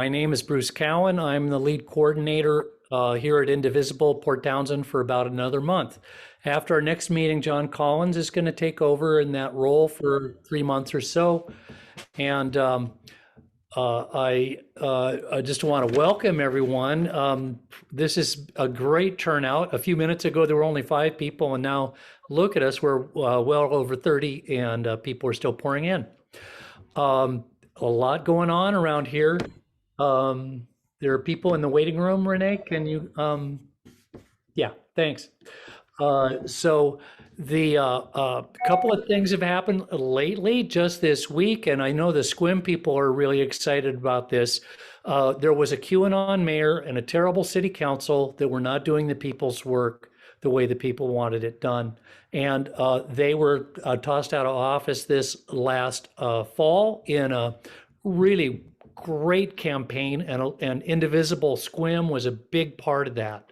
My name is Bruce Cowan. I'm the lead coordinator here at Indivisible Port Townsend for about another month. After our next meeting, John Collins is going to take over in that role for 3 months or so. And I just want to welcome everyone. This is a great turnout. A few minutes ago, there were only 5 people, and now look at us, we're well over 30, and people are still pouring in. A lot going on around here. There are people in the waiting room, Renee, can you, yeah, thanks. So the couple of things have happened lately, just this week, and I know the Squim people are really excited about this. There was a QAnon mayor and a terrible city council that were not doing the people's work the way the people wanted it done. And they were tossed out of office this last fall in a really great campaign, and Indivisible Squim was a big part of that.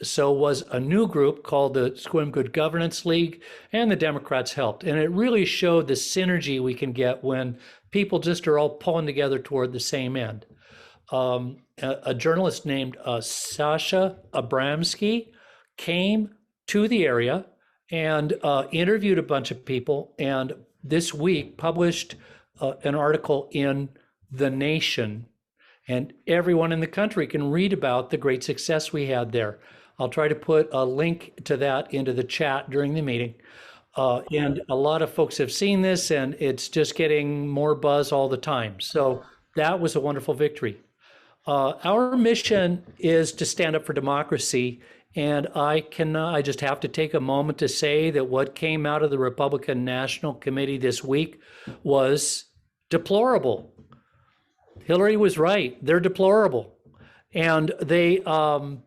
So was a new group called the Squim Good Governance League, and the Democrats helped. And it really showed the synergy we can get when people just are all pulling together toward the same end. A journalist named Sasha Abramsky came to the area and interviewed a bunch of people, and this week published an article in The Nation, and everyone in the country can read about the great success we had there. I'll try to put a link to that into the chat during the meeting. And a lot of folks have seen this, and it's just getting more buzz all the time. So that was a wonderful victory. Our mission is to stand up for democracy, and I just have to take a moment to say that what came out of the Republican National Committee this week was deplorable. Hillary was right. They're deplorable. And they, the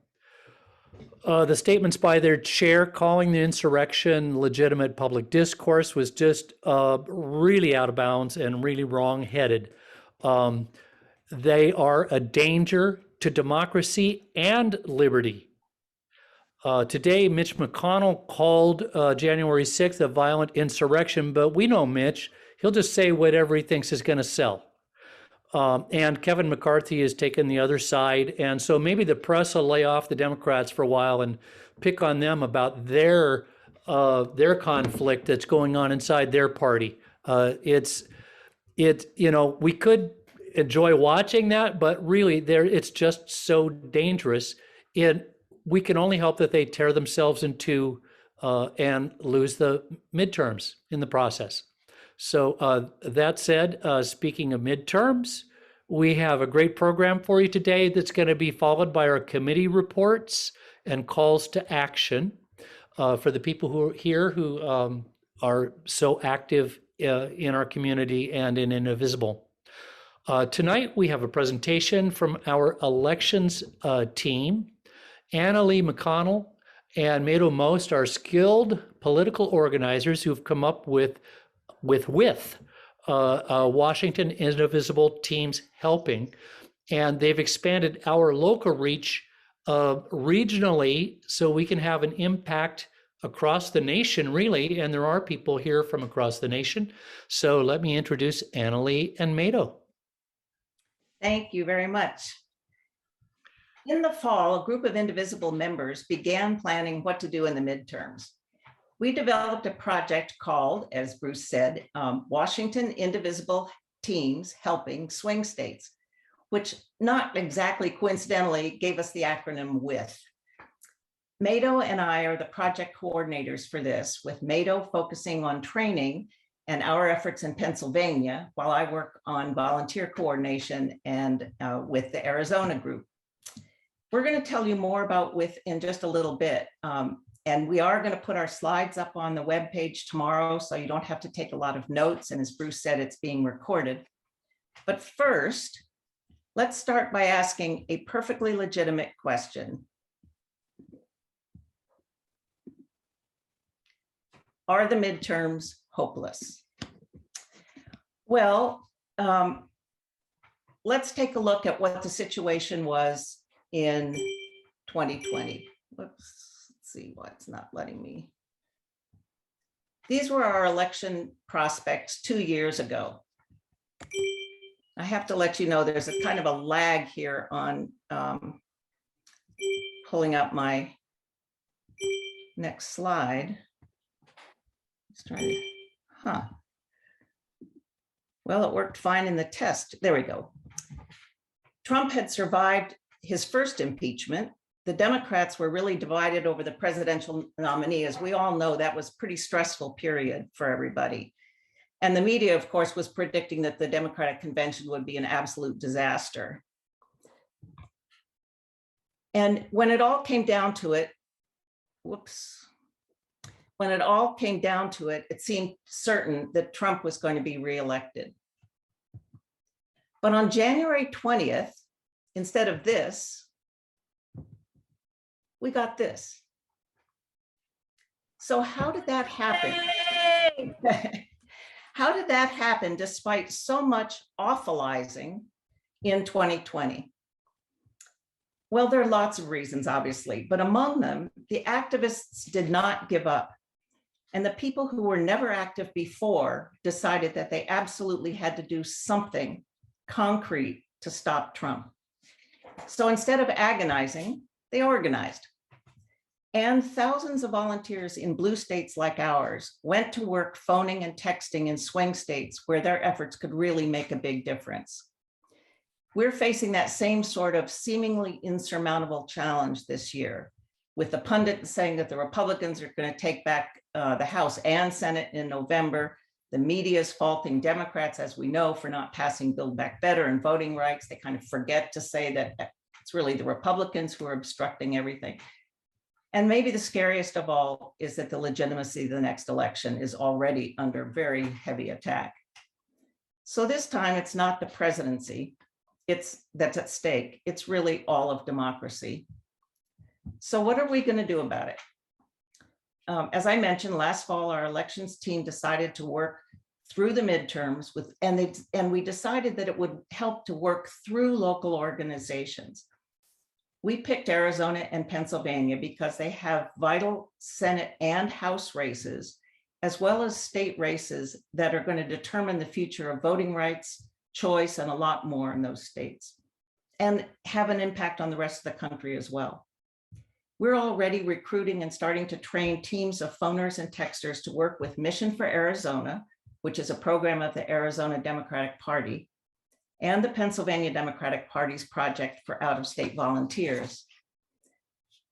statements by their chair calling the insurrection legitimate public discourse was just really out of bounds and really wrong-headed. They are a danger to democracy and liberty. Today, Mitch McConnell called January 6th a violent insurrection, but we know Mitch. He'll just say whatever he thinks is going to sell. And Kevin McCarthy has taken the other side. And so maybe the press will lay off the Democrats for a while and pick on them about their conflict that's going on inside their party. We could enjoy watching that, but really it's just so dangerous. We can only hope that they tear themselves in two and lose the midterms in the process. So that said, speaking of midterms, we have a great program for you today that's going to be followed by our committee reports and calls to action for the people who are here who are so active in our community and in Indivisible. Tonight, we have a presentation from our elections team. Annalee McConnell and Mado Most are skilled political organizers who've come up with Washington Indivisible teams helping, and they've expanded our local reach regionally so we can have an impact across the nation, really, and there are people here from across the nation. So let me introduce Annalee and Mado. Thank you very much. In the fall, a group of Indivisible members began planning what to do in the midterms. We developed a project called, as Bruce said, Washington Indivisible Teams Helping Swing States, which not exactly coincidentally gave us the acronym WITH. Mado and I are the project coordinators for this, with Mado focusing on training and our efforts in Pennsylvania, while I work on volunteer coordination and with the Arizona group. We're going to tell you more about WITH in just a little bit. And we are going to put our slides up on the webpage tomorrow, so you don't have to take a lot of notes. And as Bruce said, it's being recorded. But first, let's start by asking a perfectly legitimate question. Are the midterms hopeless? Well, let's take a look at what the situation was in 2020. Whoops. See why it's not letting me. These were our election prospects 2 years ago. I have to let you know there's a kind of a lag here on pulling up my next slide. Let's try to, Well, it worked fine in the test. There we go. Trump had survived his first impeachment. The Democrats were really divided over the presidential nominee. As we all know, that was a pretty stressful period for everybody. And the media, of course, was predicting that the Democratic convention would be an absolute disaster. And when it all came down to it, when it all came down to it, it seemed certain that Trump was going to be reelected. But on January 20th, instead of this, we got this. So how did that happen? How did that happen despite so much awfulizing in 2020? Well, there are lots of reasons, obviously, but among them, the activists did not give up. And the people who were never active before decided that they absolutely had to do something concrete to stop Trump. So instead of agonizing, they organized. And thousands of volunteers in blue states like ours went to work phoning and texting in swing states where their efforts could really make a big difference. We're facing that same sort of seemingly insurmountable challenge this year, with the pundits saying that the Republicans are going to take back the House and Senate in November. The media is faulting Democrats, as we know, for not passing Build Back Better and voting rights. They kind of forget to say that it's really the Republicans who are obstructing everything. And maybe the scariest of all is that the legitimacy of the next election is already under very heavy attack. So this time it's not the presidency that's at stake. It's really all of democracy. So what are we going to do about it? As I mentioned, last fall, our elections team decided to work through the midterms and we decided that it would help to work through local organizations. We picked Arizona and Pennsylvania because they have vital Senate and House races, as well as state races that are going to determine the future of voting rights, choice, and a lot more in those states, and have an impact on the rest of the country as well. We're already recruiting and starting to train teams of phoners and texters to work with Mission for Arizona, which is a program of the Arizona Democratic Party, and the Pennsylvania Democratic Party's Project for Out-of-State Volunteers.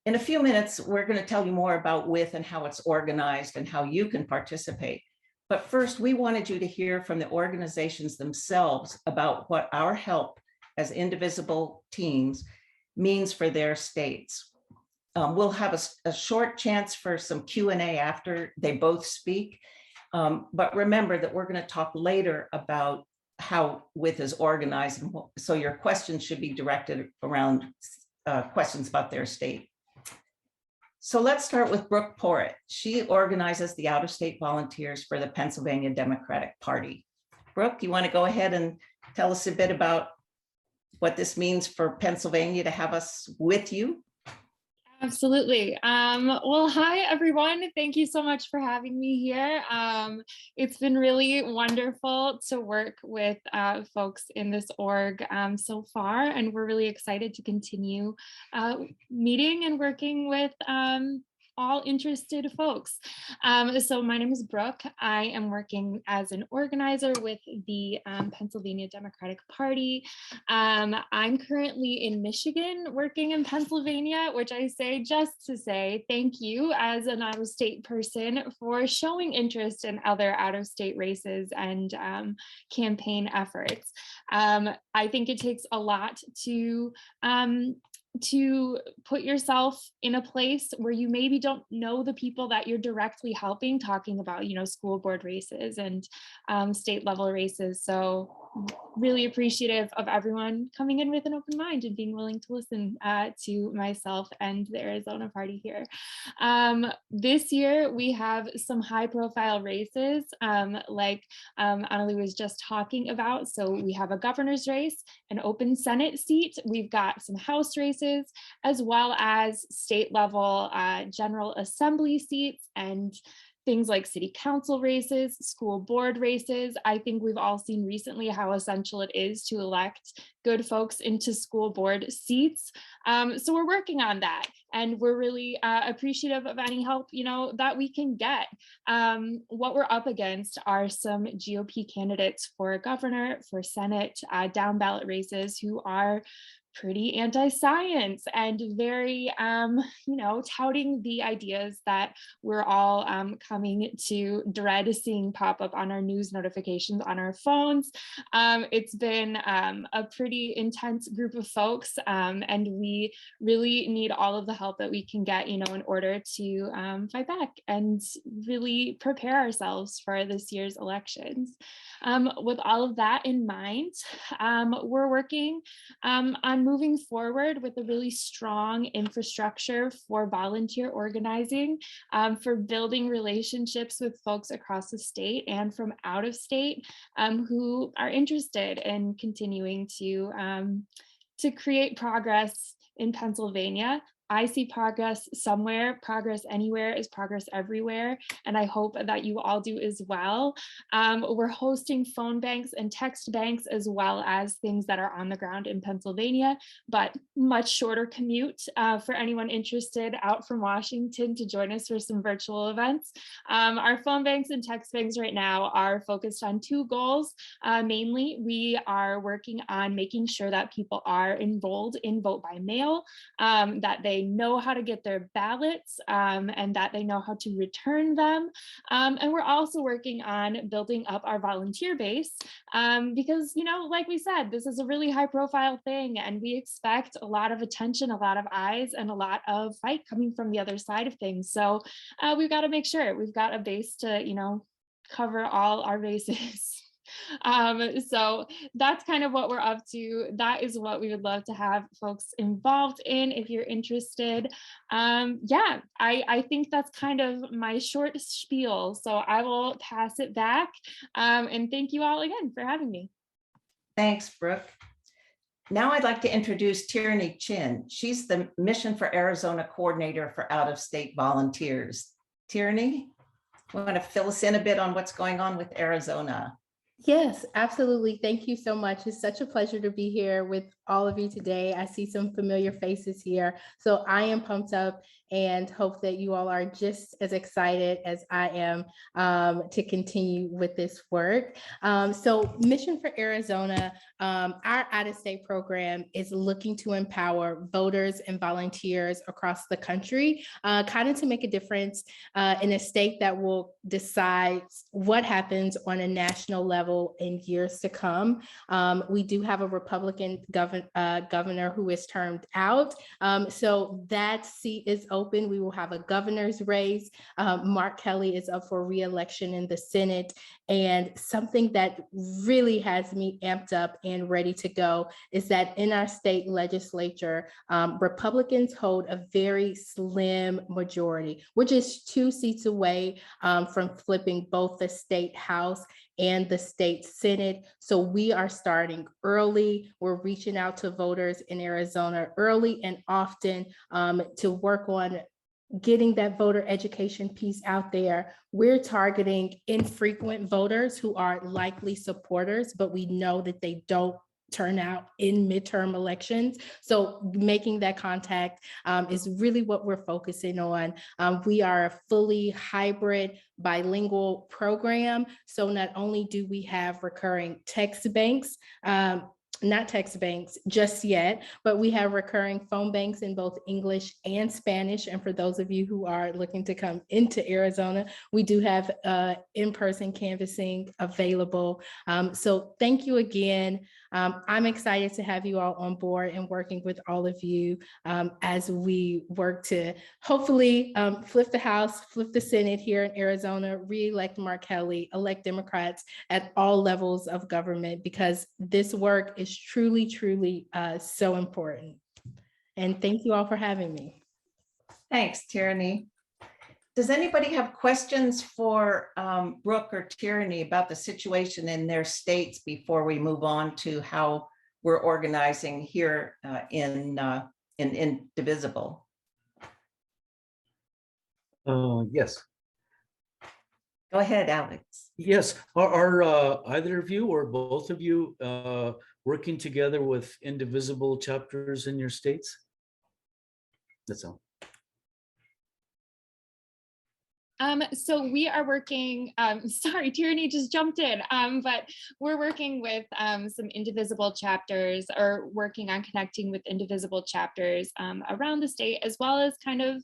In a few minutes, we're going to tell you more about WITH and how it's organized and how you can participate. But first, we wanted you to hear from the organizations themselves about what our help as Indivisible teams means for their states. We'll have a short chance for some Q&A after they both speak. But remember that we're going to talk later about how WITH is organized. And so your questions should be directed around questions about their state. So let's start with Brooke Porritt. She organizes the out-of-state volunteers for the Pennsylvania Democratic Party. Brooke, you want to go ahead and tell us a bit about what this means for Pennsylvania to have us with you? Absolutely. Well, hi, everyone. Thank you so much for having me here. It's been really wonderful to work with folks in this org so far, and we're really excited to continue meeting and working with all interested folks. So my name is Brooke. I am working as an organizer with the Pennsylvania Democratic Party. I'm currently in Michigan working in Pennsylvania, which I say just to say thank you as an out-of-state person for showing interest in other out-of-state races and campaign efforts. I think it takes a lot to put yourself in a place where you maybe don't know the people that you're directly helping, talking about, school board races and state level races. So really appreciative of everyone coming in with an open mind and being willing to listen to myself and the Arizona party here. This year, we have some high profile races like Annalee was just talking about. So we have a governor's race, an open Senate seat. We've got some House races, as well as state level General Assembly seats and things like city council races, school board races. I think we've all seen recently how essential it is to elect good folks into school board seats. So we're working on that, and we're really appreciative of any help, that we can get. What we're up against are some GOP candidates for governor, for Senate, down ballot races who are pretty anti-science and very, touting the ideas that we're all coming to dread seeing pop up on our news notifications on our phones. It's been a pretty intense group of folks, and we really need all of the help that we can get, in order to fight back and really prepare ourselves for this year's elections. With all of that in mind, we're working on moving forward with a really strong infrastructure for volunteer organizing, for building relationships with folks across the state and from out of state, who are interested in continuing to create progress in Pennsylvania. I see progress somewhere. Progress anywhere is progress everywhere, and I hope that you all do as well. We're hosting phone banks and text banks, as well as things that are on the ground in Pennsylvania, but much shorter commute for anyone interested out from Washington to join us for some virtual events. Our phone banks and text banks right now are focused on two goals. Mainly, we are working on making sure that people are enrolled in vote by mail, that they know how to get their ballots, and that they know how to return them. And we're also working on building up our volunteer base, because, like we said, this is a really high profile thing, and we expect a lot of attention, a lot of eyes, and a lot of fight coming from the other side of things. So we've got to make sure we've got a base to, cover all our bases. So that's kind of what we're up to. That is what we would love to have folks involved in if you're interested. Yeah, I think that's kind of my short spiel. So I will pass it back. And thank you all again for having me. Thanks, Brooke. Now I'd like to introduce Tierney Chin. She's the Mission for Arizona Coordinator for Out-of-State Volunteers. Tierney, want to fill us in a bit on what's going on with Arizona? Yes, absolutely. Thank you so much. It's such a pleasure to be here with all of you today. I see some familiar faces here. So I am pumped up and hope that you all are just as excited as I am to continue with this work. So Mission for Arizona, our out-of-state program is looking to empower voters and volunteers across the country, kind of to make a difference in a state that will decide what happens on a national level in years to come. We do have a Republican governor who is termed out. So that seat is open. We will have a governor's race. Mark Kelly is up for re-election in the Senate. And something that really has me amped up and ready to go is that in our state legislature, Republicans hold a very slim majority. We're just 2 seats away from flipping both the state House and the state Senate. So we are starting early. We're reaching out to voters in Arizona early and often to work on getting that voter education piece out there. We're targeting infrequent voters who are likely supporters, but we know that they don't turn out in midterm elections. So making that contact is really what we're focusing on. We are a fully hybrid bilingual program. So not only do we have recurring text banks, not text banks just yet, but we have recurring phone banks in both English and Spanish. And for those of you who are looking to come into Arizona, we do have in-person canvassing available. So thank you again. I'm excited to have you all on board and working with all of you as we work to hopefully flip the House, flip the Senate here in Arizona, re-elect Mark Kelly, elect Democrats at all levels of government, because this work is truly, truly so important. And thank you all for having me. Thanks, Tierney. Does anybody have questions for Brooke or Tierney about the situation in their states before we move on to how we're organizing here in Indivisible? Yes. Go ahead, Alex. Yes, are either of you or both of you working together with Indivisible chapters in your states? That's all. So we are working, sorry, Tyranny just jumped in, but we're working with some Indivisible chapters, or working on connecting with Indivisible chapters around the state, as well as kind of,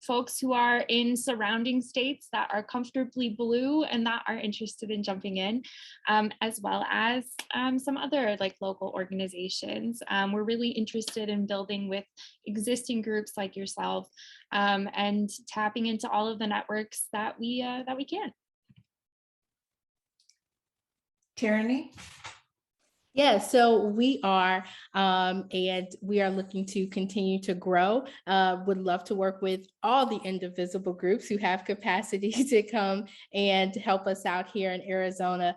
folks who are in surrounding states that are comfortably blue and that are interested in jumping in, as well as some other like local organizations. We're really interested in building with existing groups like yourself, and tapping into all of the networks that we can. Tyranny? Yeah, so we are, and we are looking to continue to grow. Would love to work with all the Indivisible groups who have capacity to come and help us out here in Arizona.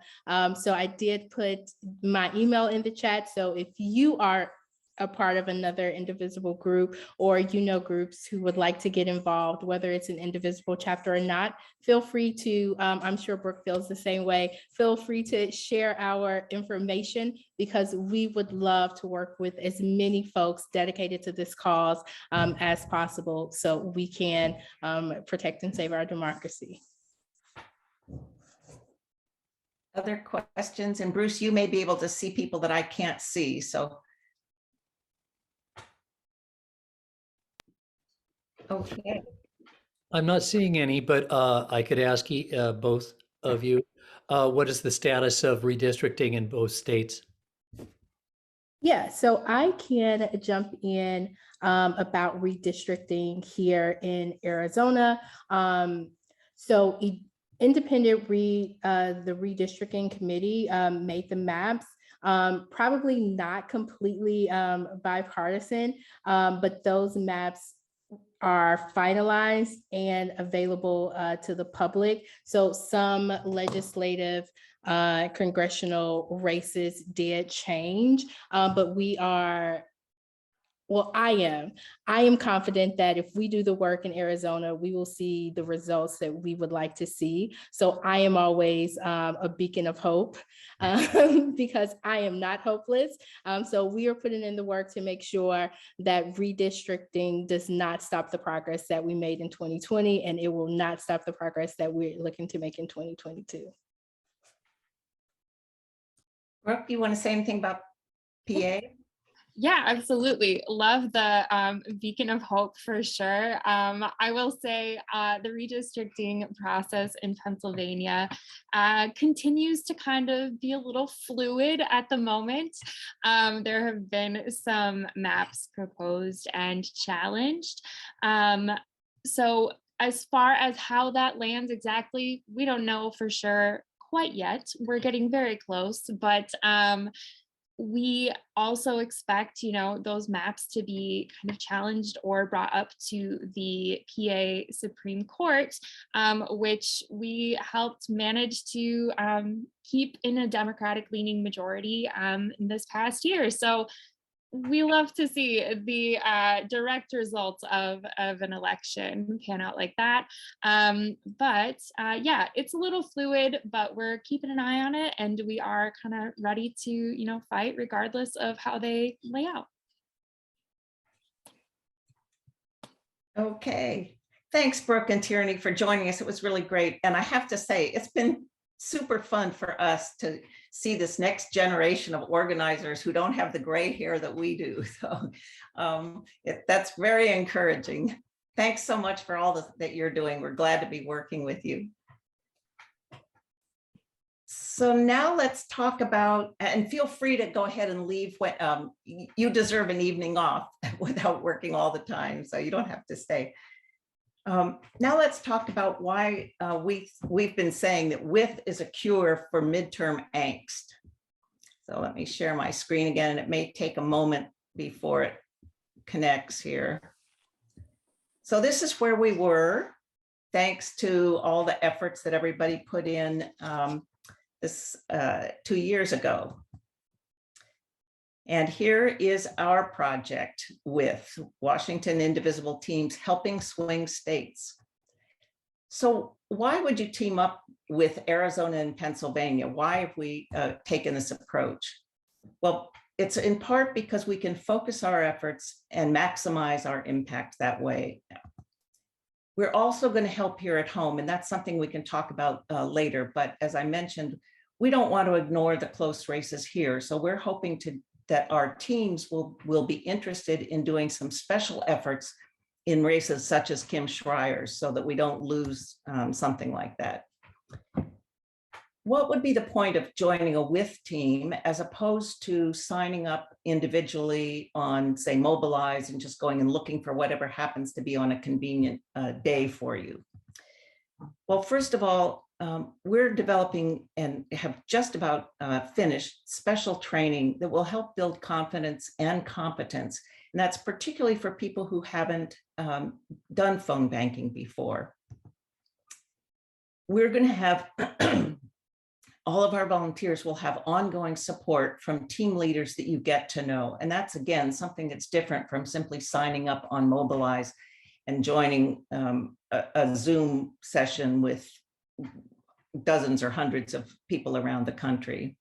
So I did put my email in the chat. So if you are a part of another Indivisible group, or groups who would like to get involved, whether it's an Indivisible chapter or not, feel free to, I'm sure Brooke feels the same way, feel free to share our information, because we would love to work with as many folks dedicated to this cause as possible, so we can protect and save our democracy. Other questions? And Bruce, you may be able to see people that I can't see, so. Okay. I'm not seeing any, but I could ask both of you, what is the status of redistricting in both states? Yeah, so I can jump in about redistricting here in Arizona. So independent the redistricting committee made the maps. Probably not completely bipartisan, but those maps are finalized and available to the public. So some legislative congressional races did change, but we are, well, I am confident that if we do the work in Arizona, we will see the results that we would like to see. So I am always a beacon of hope because I am not hopeless. So we are putting in the work to make sure that redistricting does not stop the progress that we made in 2020, and it will not stop the progress that we're looking to make in 2022. Brooke, you want to say anything about PA? Yeah, absolutely. Love the beacon of hope for sure. I will say the redistricting process in Pennsylvania continues to kind of be a little fluid at the moment. There have been some maps proposed and challenged. So as far as how that lands exactly, we don't know for sure quite yet. We're getting very close, but we also expect, those maps to be kind of challenged or brought up to the PA Supreme Court, which we helped manage to keep in a Democratic leaning majority in this past year. So we love to see the direct results of an election pan out like that. But yeah, it's a little fluid, but we're keeping an eye on it, and we are kind of ready to, fight regardless of how they lay out. Okay. Thanks, Brooke and Tyranny, for joining us. It was really great. And I have to say, it's been super fun for us to see this next generation of organizers who don't have the gray hair that we do. So that's very encouraging. Thanks so much for all that you're doing. We're glad to be working with you. So now let's talk about, and feel free to go ahead and leave when you deserve an evening off without working all the time, so you don't have to stay. Now let's talk about why we've been saying that WIT is a cure for midterm angst. So let me share my screen again, and it may take a moment before it connects here. So this is where we were, thanks to all the efforts that everybody put in this 2 years ago. And here is our project with Washington Indivisible teams helping swing states. So why would you team up with Arizona and Pennsylvania? Why have we taken this approach? Well, it's in part because we can focus our efforts and maximize our impact that way. We're also going to help here at home, and that's something we can talk about later. But as I mentioned, we don't want to ignore the close races here. So we're hoping that our teams will be interested in doing some special efforts in races such as Kim Schreier's, so that we don't lose something like that. What would be the point of joining a with team as opposed to signing up individually on, say, Mobilize and just going and looking for whatever happens to be on a convenient day for you? Well, first of all, we're developing and have just about finished special training that will help build confidence and competence. And that's particularly for people who haven't done phone banking before. We're going to have all of our volunteers will have ongoing support from team leaders that you get to know. And that's, again, something that's different from simply signing up on Mobilize and joining a Zoom session with dozens or hundreds of people around the country.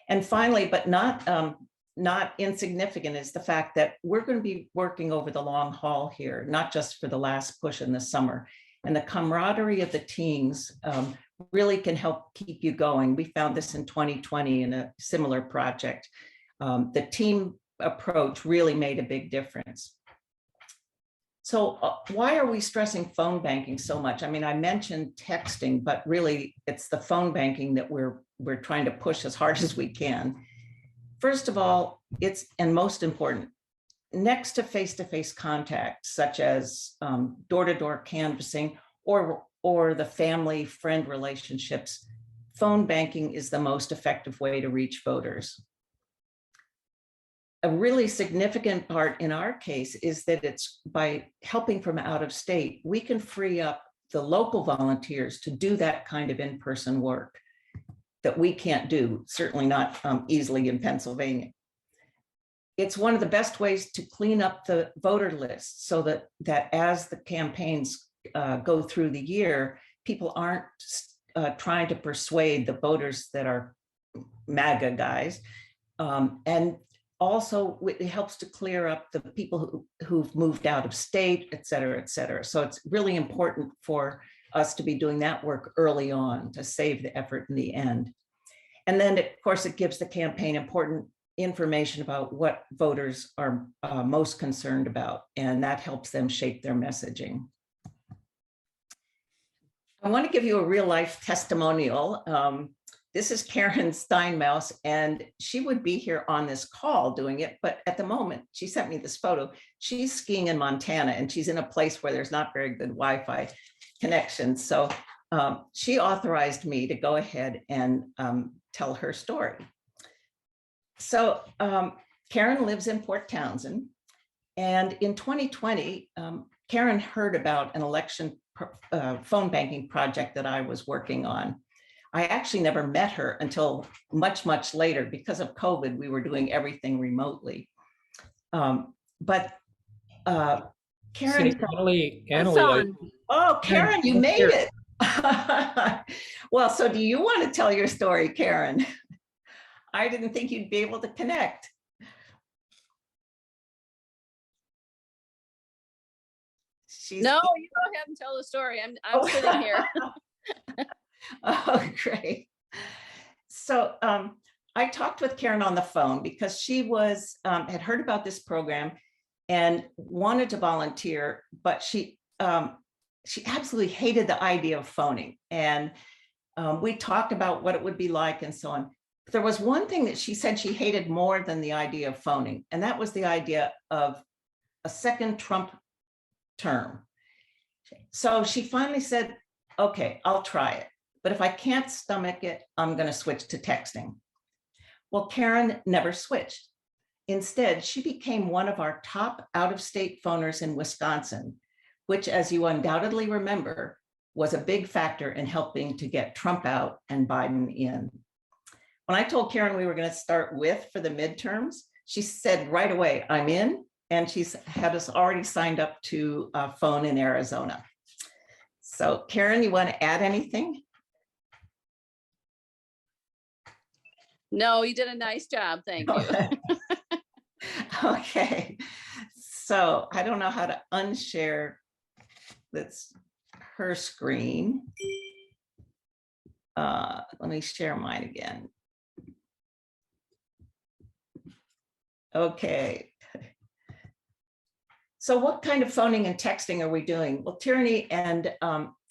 And finally, but not insignificant, is the fact that we're going to be working over the long haul here, not just for the last push in the summer. And the camaraderie of the teams really can help keep you going. We found this in 2020 in a similar project. The team approach really made a big difference. So why are we stressing phone banking so much? I mean, I mentioned texting, but really it's the phone banking that we're trying to push as hard as we can. First of all, it's, and most important, next to face-to-face contact, such as door-to-door canvassing or the family friend relationships, phone banking is the most effective way to reach voters. A really significant part in our case is that it's by helping from out of state, we can free up the local volunteers to do that kind of in-person work that we can't do, certainly not easily in Pennsylvania. It's one of the best ways to clean up the voter list so that as the campaigns go through the year, people aren't trying to persuade the voters that are MAGA guys. And also it helps to clear up the people who've moved out of state, et cetera, et cetera. So it's really important for us to be doing that work early on to save the effort in the end. And then, of course, it gives the campaign important information about what voters are most concerned about, and that helps them shape their messaging. I want to give you a real life testimonial. This is Karen Steinmaus, and she would be here on this call doing it, but at the moment, she sent me this photo. She's skiing in Montana, and she's in a place where there's not very good Wi-Fi connection. So she authorized me to go ahead and tell her story. So Karen lives in Port Townsend, and in 2020, Karen heard about an election phone banking project that I was working on. I actually never met her until much, much later. Because of COVID, we were doing everything remotely. But Karen, Annalee, oh, Karen, you made it. Well, so do you want to tell your story, Karen? I didn't think you'd be able to connect. No, you go ahead and tell the story. I'm sitting here. Oh, great. So I talked with Karen on the phone because she was had heard about this program and wanted to volunteer, but she absolutely hated the idea of phoning. And we talked about what it would be like and so on. But there was one thing that she said she hated more than the idea of phoning, and that was the idea of a second Trump term. So she finally said, okay, I'll try it. But if I can't stomach it, I'm going to switch to texting. Well, Karen never switched. Instead, she became one of our top out-of-state phoners in Wisconsin, which, as you undoubtedly remember, was a big factor in helping to get Trump out and Biden in. When I told Karen we were going to start with for the midterms, she said right away, I'm in, and she's had us already signed up to phone in Arizona. So Karen, you want to add anything? No, you did a nice job. Thank you. Okay, so I don't know how to unshare this, her screen. Let me share mine again. Okay. So what kind of phoning and texting are we doing? Well, Tierney and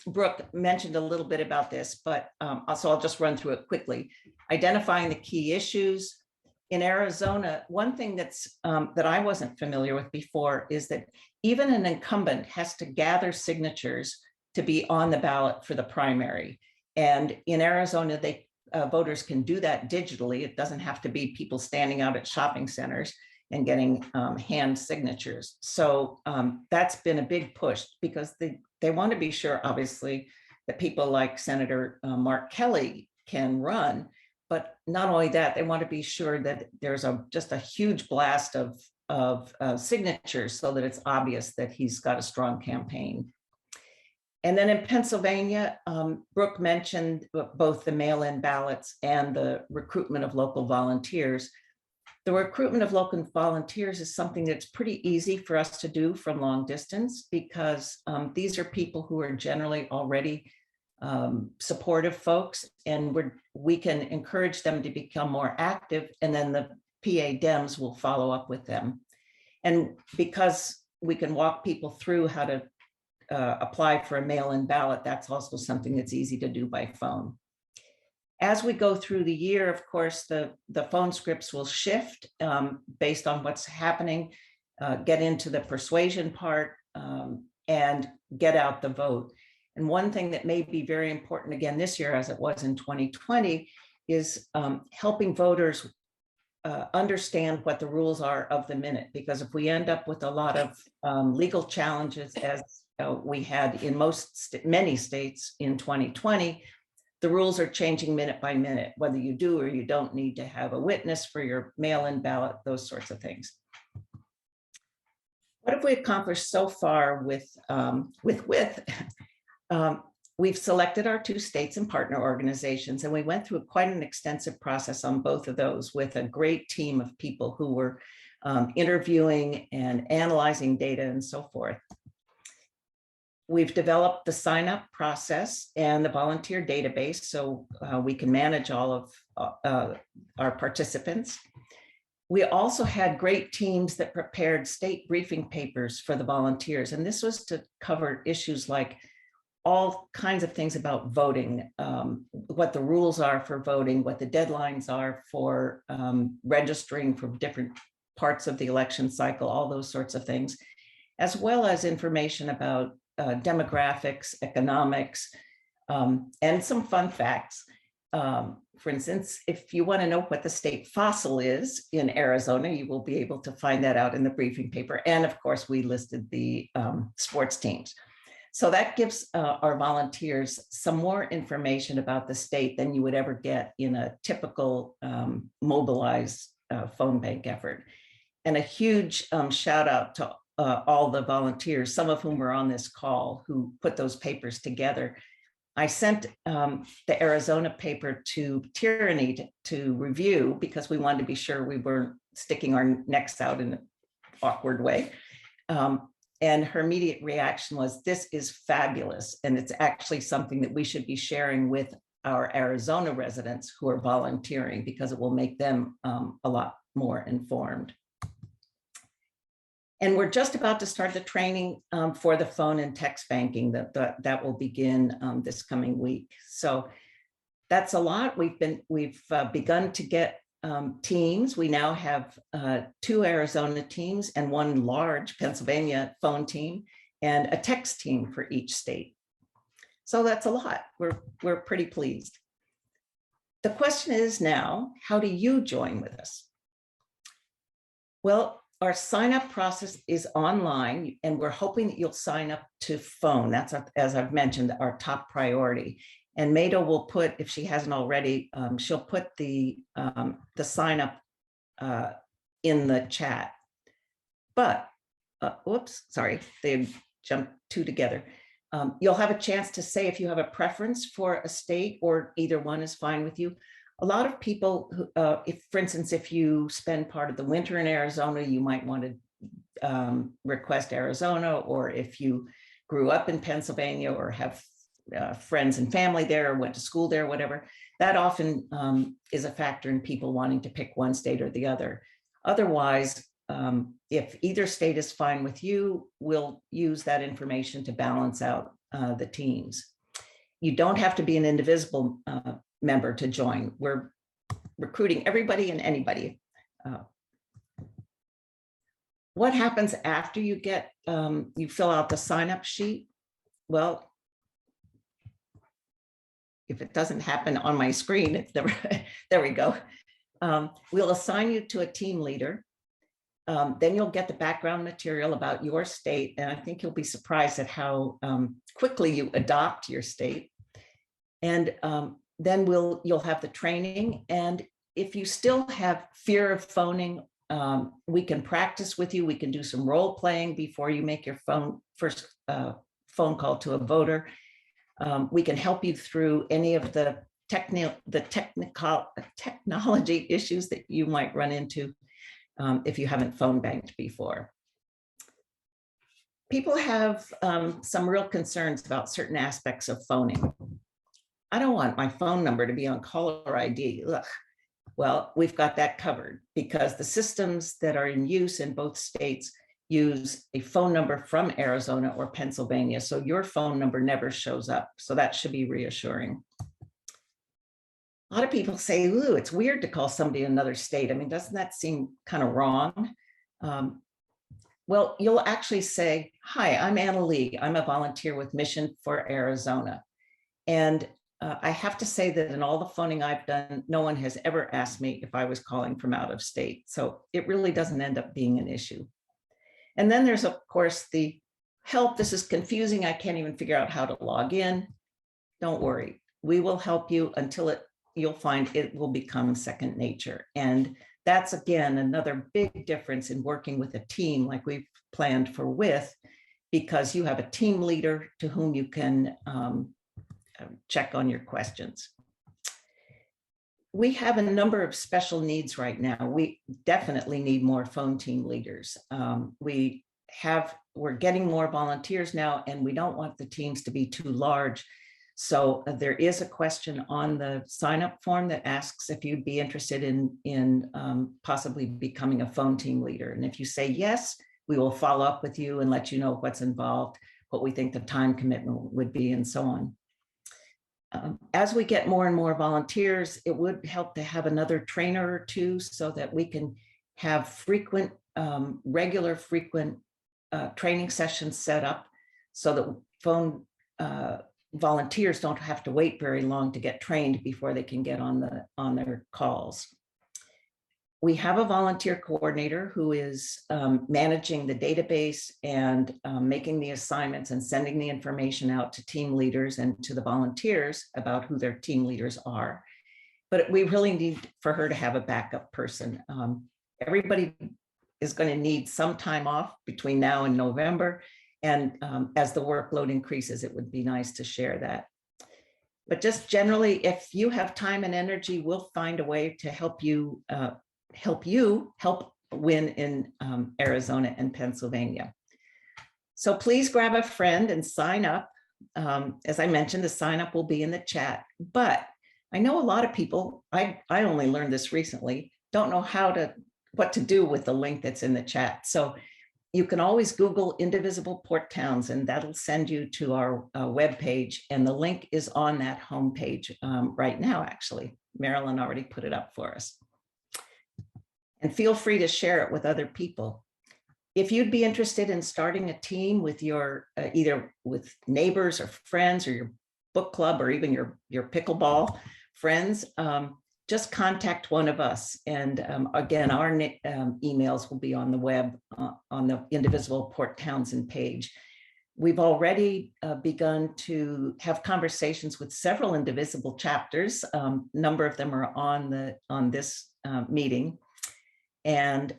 Brooke mentioned a little bit about this, but also I'll just run through it quickly. Identifying the key issues. In Arizona, one thing that's that I wasn't familiar with before is that even an incumbent has to gather signatures to be on the ballot for the primary. And in Arizona, they voters can do that digitally. It doesn't have to be people standing out at shopping centers and getting hand signatures. So that's been a big push because they want to be sure, obviously, that people like Senator Mark Kelly can run. But not only that, they want to be sure that there's just a huge blast of signatures so that it's obvious that he's got a strong campaign. And then in Pennsylvania, Brooke mentioned both the mail-in ballots and the recruitment of local volunteers. The recruitment of local volunteers is something that's pretty easy for us to do from long distance because these are people who are generally already supportive folks, and we can encourage them to become more active, and then the PA Dems will follow up with them. And because we can walk people through how to apply for a mail-in ballot, that's also something that's easy to do by phone. As we go through the year, of course, the phone scripts will shift based on what's happening, get into the persuasion part, and get out the vote. And one thing that may be very important again this year, as it was in 2020, is helping voters understand what the rules are of the minute. Because if we end up with a lot of legal challenges, as we had in many states in 2020, the rules are changing minute by minute, whether you do or you don't need to have a witness for your mail-in ballot, those sorts of things. What have we accomplished so far with we've selected our 2 states and partner organizations, and we went through quite an extensive process on both of those with a great team of people who were interviewing and analyzing data and so forth. We've developed the sign-up process and the volunteer database so we can manage all of our participants. We also had great teams that prepared state briefing papers for the volunteers, and this was to cover issues like all kinds of things about voting, what the rules are for voting, what the deadlines are for registering for different parts of the election cycle, all those sorts of things, as well as information about demographics, economics, and some fun facts. For instance, if you want to know what the state fossil is in Arizona, you will be able to find that out in the briefing paper. And of course, we listed the sports teams. So that gives our volunteers some more information about the state than you would ever get in a typical mobilized phone bank effort. And a huge shout out to all the volunteers, some of whom were on this call, who put those papers together. I sent the Arizona paper to Tierney to review because we wanted to be sure we weren't sticking our necks out in an awkward way. And her immediate reaction was, this is fabulous. And it's actually something that we should be sharing with our Arizona residents who are volunteering because it will make them a lot more informed. And we're just about to start the training for the phone and text banking that will begin this coming week. So that's a lot. We've begun to get teams. We now have 2 Arizona teams and 1 large Pennsylvania phone team and a text team for each state. So that's a lot. We're pretty pleased. The question is now, how do you join with us? Well, our sign-up process is online, and we're hoping that you'll sign up to phone. That's, as I've mentioned, our top priority. And Mado will put, if she hasn't already, she'll put the sign-up in the chat. But, whoops, sorry, they jumped 2 together. You'll have a chance to say if you have a preference for a state or either one is fine with you. A lot of people, if, for instance, if you spend part of the winter in Arizona, you might want to request Arizona, or if you grew up in Pennsylvania or have friends and family there or went to school there, whatever, that often is a factor in people wanting to pick one state or the other. Otherwise, if either state is fine with you, we'll use that information to balance out the teams. You don't have to be an Indivisible member to join. We're recruiting everybody and anybody. What happens after you get, you fill out the sign-up sheet? Well, if it doesn't happen on my screen, it's never, there we go. We'll assign you to a team leader. Then you'll get the background material about your state. And I think you'll be surprised at how quickly you adopt your state. And then you'll have the training. And if you still have fear of phoning, we can practice with you. We can do some role playing before you make your first phone call to a voter. We can help you through any of the technology issues that you might run into if you haven't phone banked before. People have some real concerns about certain aspects of phoning. I don't want my phone number to be on caller ID. Ugh. Well, we've got that covered because the systems that are in use in both states use a phone number from Arizona or Pennsylvania. So your phone number never shows up. So that should be reassuring. A lot of people say, ooh, it's weird to call somebody in another state. I mean, doesn't that seem kind of wrong? Well, you'll actually say, hi, I'm Annalee. I'm a volunteer with Mission for Arizona. And I have to say that in all the phoning I've done, no one has ever asked me if I was calling from out of state. So it really doesn't end up being an issue. And then there's, of course, the help. This is confusing. I can't even figure out how to log in. Don't worry. We will help you until you'll find it will become second nature. And that's, again, another big difference in working with a team like we've planned for WIT, because you have a team leader to whom you can check on your questions. We have a number of special needs right now. We definitely need more phone team leaders. We're getting more volunteers now, and we don't want the teams to be too large. So there is a question on the sign-up form that asks if you'd be interested in possibly becoming a phone team leader. And if you say yes, we will follow up with you and let you know what's involved, what we think the time commitment would be, and so on. As we get more and more volunteers, it would help to have another trainer or two so that we can have frequent, regular training sessions set up so that phone volunteers don't have to wait very long to get trained before they can get on their calls. We have a volunteer coordinator who is managing the database and making the assignments and sending the information out to team leaders and to the volunteers about who their team leaders are. But we really need for her to have a backup person. Everybody is going to need some time off between now and November. And as the workload increases, it would be nice to share that. But just generally, if you have time and energy, we'll find a way to help win in Arizona and Pennsylvania. So please grab a friend and sign up. As I mentioned, the sign up will be in the chat, but I know a lot of people, I only learned this recently, don't know what to do with the link that's in the chat. So you can always Google Indivisible Port Townsend. That'll send you to our webpage, and the link is on that homepage right now, actually. Marilyn already put it up for us. And feel free to share it with other people. If you'd be interested in starting a team with your, either with neighbors or friends or your book club or even your pickleball friends, just contact one of us. And again, our emails will be on the web on the Indivisible Port Townsend page. We've already begun to have conversations with several Indivisible chapters. A number of them are on this meeting. And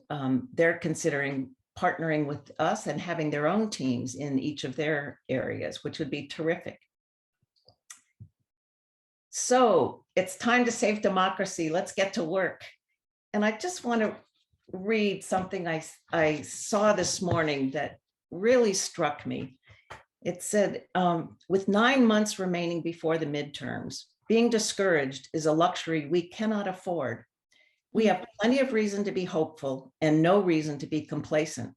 they're considering partnering with us and having their own teams in each of their areas, which would be terrific. So it's time to save democracy. Let's get to work. And I just want to read something I saw this morning that really struck me. It said, with 9 months remaining before the midterms, being discouraged is a luxury we cannot afford. We have plenty of reason to be hopeful and no reason to be complacent.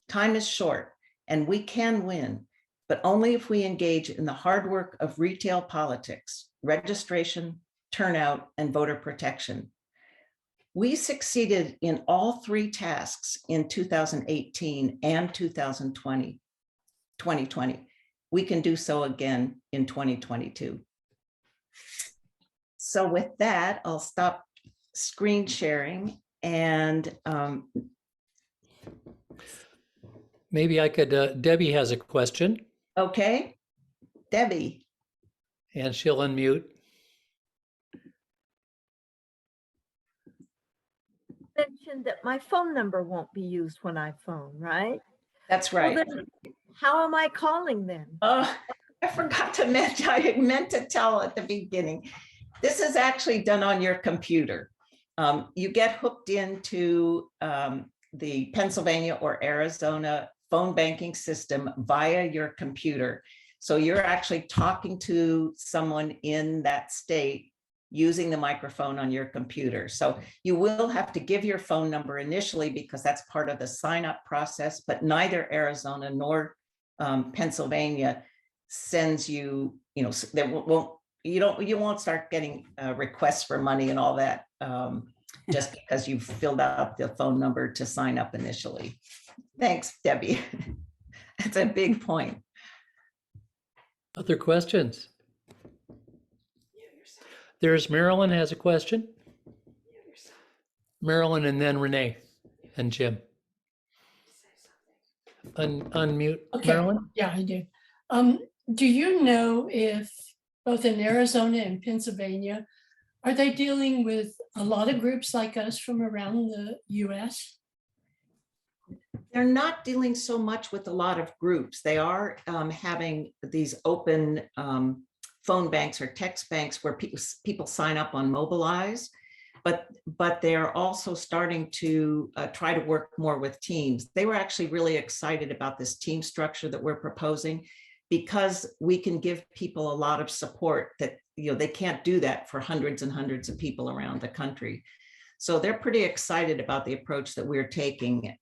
Time is short and we can win, but only if we engage in the hard work of retail politics, registration, turnout, and voter protection. We succeeded in all 3 tasks in 2018 and 2020. We can do so again in 2022. So with that, I'll stop screen sharing and Maybe I could, Debbie has a question okay, Debbie. and she'll unmute. Mentioned that my phone number won't be used when I phone, right? That's Well, right. then how am I calling then? I forgot to mention, I meant to tell at the beginning. This is actually done on your computer. You get hooked into the Pennsylvania or Arizona phone banking system via your computer. So you're actually talking to someone in that state using the microphone on your computer. So you will have to give your phone number initially because that's part of the sign up process, but neither Arizona nor Pennsylvania sends you, you won't start getting requests for money and all that just because you've filled out the phone number to sign up initially. Thanks, Debbie. That's a big point. Other questions? There's Marilyn has a question. Marilyn and then Renee and Jim. Unmute, Okay. Marilyn. Yeah, I do. Do you know if both in Arizona and Pennsylvania, are they dealing with a lot of groups like us from around the US? They're not dealing so much with a lot of groups. They are having these open phone banks or text banks where people sign up on Mobilize, but they're also starting to try to work more with teams. They were actually really excited about this team structure that we're proposing because we can give people a lot of support that they can't do that for hundreds and hundreds of people around the country. So they're pretty excited about the approach that we're taking.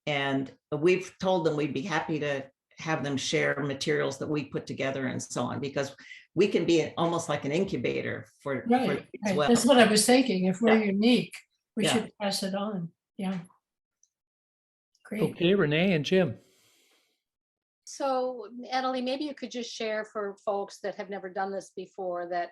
And we've told them we'd be happy to have them share materials that we put together and so on, because we can be almost like an incubator for Right. as well. That's what I was thinking. If we're unique, we Yeah. should pass it on. Yeah. Great. Okay, Renee and Jim. So Annalee, maybe you could just share for folks that have never done this before that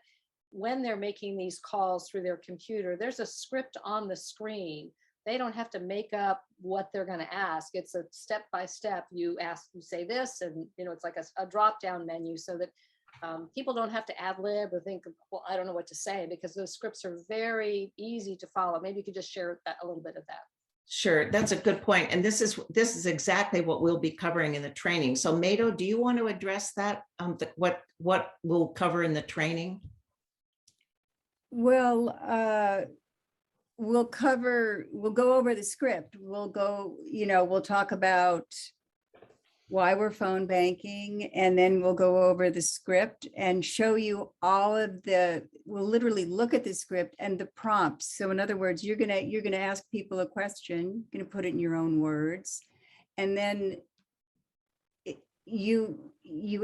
when they're making these calls through their computer, there's a script on the screen. They don't have to make up what they're going to ask. It's a step-by-step. You say this, and it's like a drop-down menu so that people don't have to ad lib or think, well, I don't know what to say, because those scripts are very easy to follow. Maybe you could just share a little bit of that. Sure, that's a good point. And this is exactly what we'll be covering in the training. So Mado, do you want to address that? What we'll cover in the training? Well, we'll go over the script. We'll talk about why we're phone banking, and then we'll go over the script and show you we'll literally look at the script and the prompts. So in other words, you're gonna ask people a question, you're gonna put it in your own words, and then you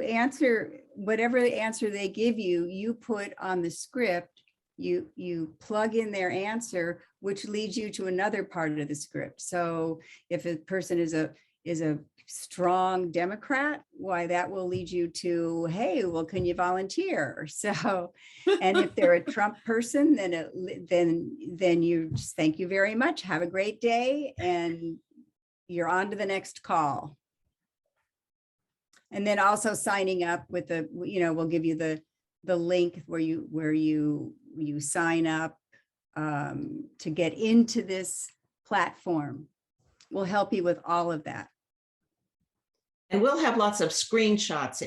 answer whatever the answer they give you, you put on the script, you plug in their answer, which leads you to another part of the script. So if a person is a strong Democrat, why that will lead you to, hey, well, can you volunteer? So, and if they're a Trump person, then you just thank you very much. Have a great day. And you're on to the next call. And then also signing up with we'll give you the link where you sign up to get into this platform. will help you with all of that. And we'll have lots of screenshots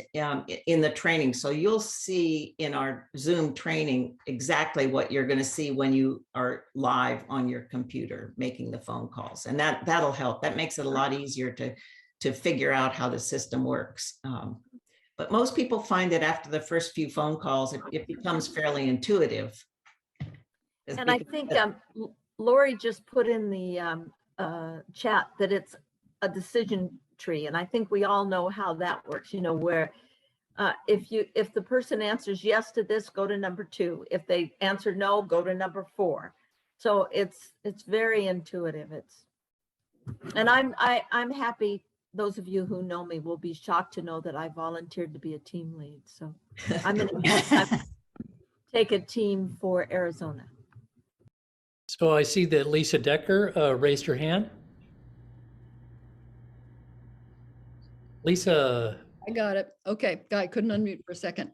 in the training. So you'll see in our Zoom training exactly what you're going to see when you are live on your computer making the phone calls. And that'll help. That makes it a lot easier to figure out how the system works. But most people find that after the first few phone calls, it becomes fairly intuitive. And I think Lori just put in the chat that it's a decision tree. And I think we all know how that works, you know, where if the person answers yes to this, go to number 2. If they answer no, go to number 4. So it's very intuitive. And I'm happy. Those of you who know me will be shocked to know that I volunteered to be a team lead. So I'm going to take a team for Arizona. So I see that Lisa Decker raised her hand. Lisa. I got it. Okay, I couldn't unmute for a second.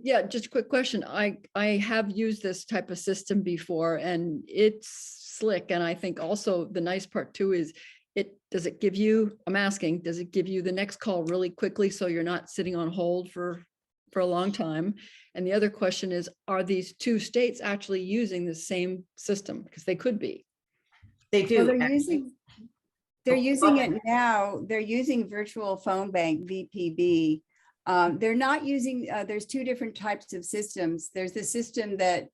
Yeah, just a quick question. I have used this type of system before and it's slick. And I think also the nice part too is does it give you, I'm asking, does it give you the next call really quickly so you're not sitting on hold for a long time? And the other question is, are these 2 states actually using the same system? Because they could be. They do. Well, they're using it now. They're using virtual phone bank, VPB. They're not using, there's 2 different types of systems. There's the system that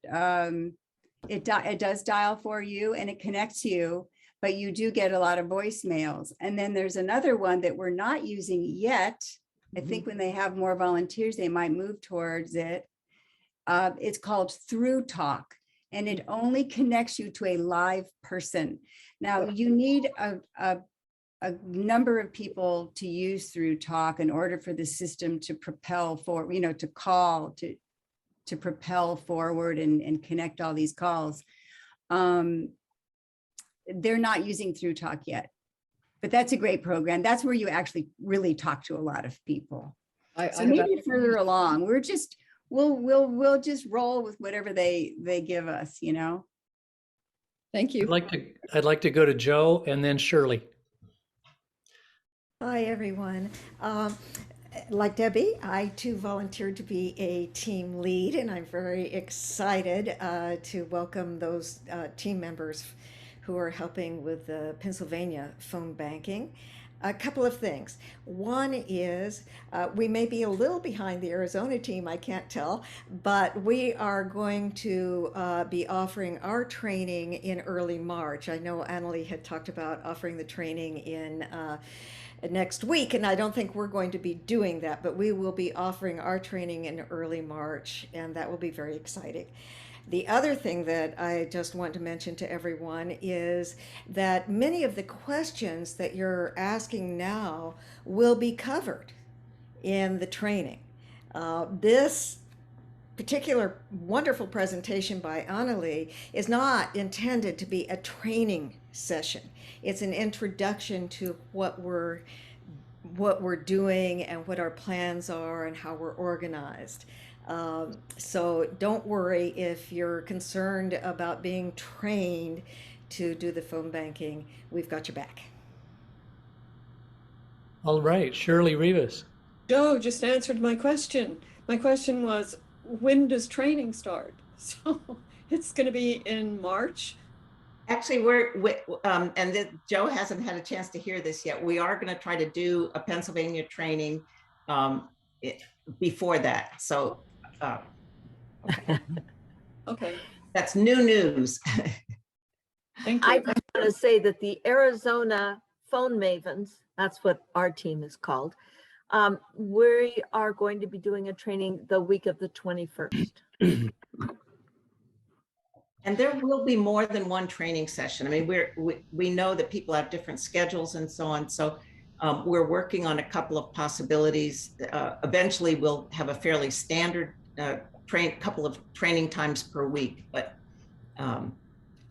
it does dial for you and it connects you, but you do get a lot of voicemails. And then there's another one that we're not using yet. I think when they have more volunteers, they might move towards it. It's called Through Talk, and it only connects you to a live person. Now you need a number of people to use Through Talk in order for the system to propel forward, you know, to call, to propel forward and connect all these calls. They're not using Through Talk yet, but that's a great program. That's where you actually really talk to a lot of people. So maybe further along, we'll just roll with whatever they give us, you know. Thank you. I'd like to go to Joe and then Shirley. Hi, everyone. Like Debbie, I too volunteered to be a team lead, and I'm very excited to welcome those team members who are helping with the Pennsylvania phone banking. A couple of things. One is we may be a little behind the Arizona team, I can't tell, but we are going to be offering our training in early March. I know Annalee had talked about offering the training in next week, and I don't think we're going to be doing that, but we will be offering our training in early March, and that will be very exciting. The other thing that I just want to mention to everyone is that many of the questions that you're asking now will be covered in the training. This particular wonderful presentation by Annalee is not intended to be a training session. It's an introduction to what we're doing and what our plans are and how we're organized. So don't worry if you're concerned about being trained to do the phone banking. We've got your back. All right, Shirley Rivas. Joe just answered my question. My question was, when does training start? So it's going to be in March. Actually, Joe hasn't had a chance to hear this yet. We are going to try to do a Pennsylvania training before that. So, okay. That's new news. Thank you. I just want to say that the Arizona Phone Mavens, that's what our team is called, we are going to be doing a training the week of the 21st. And there will be more than one training session. I mean, we know that people have different schedules and so on. So we're working on a couple of possibilities. Eventually, we'll have a fairly standard couple of training times per week. But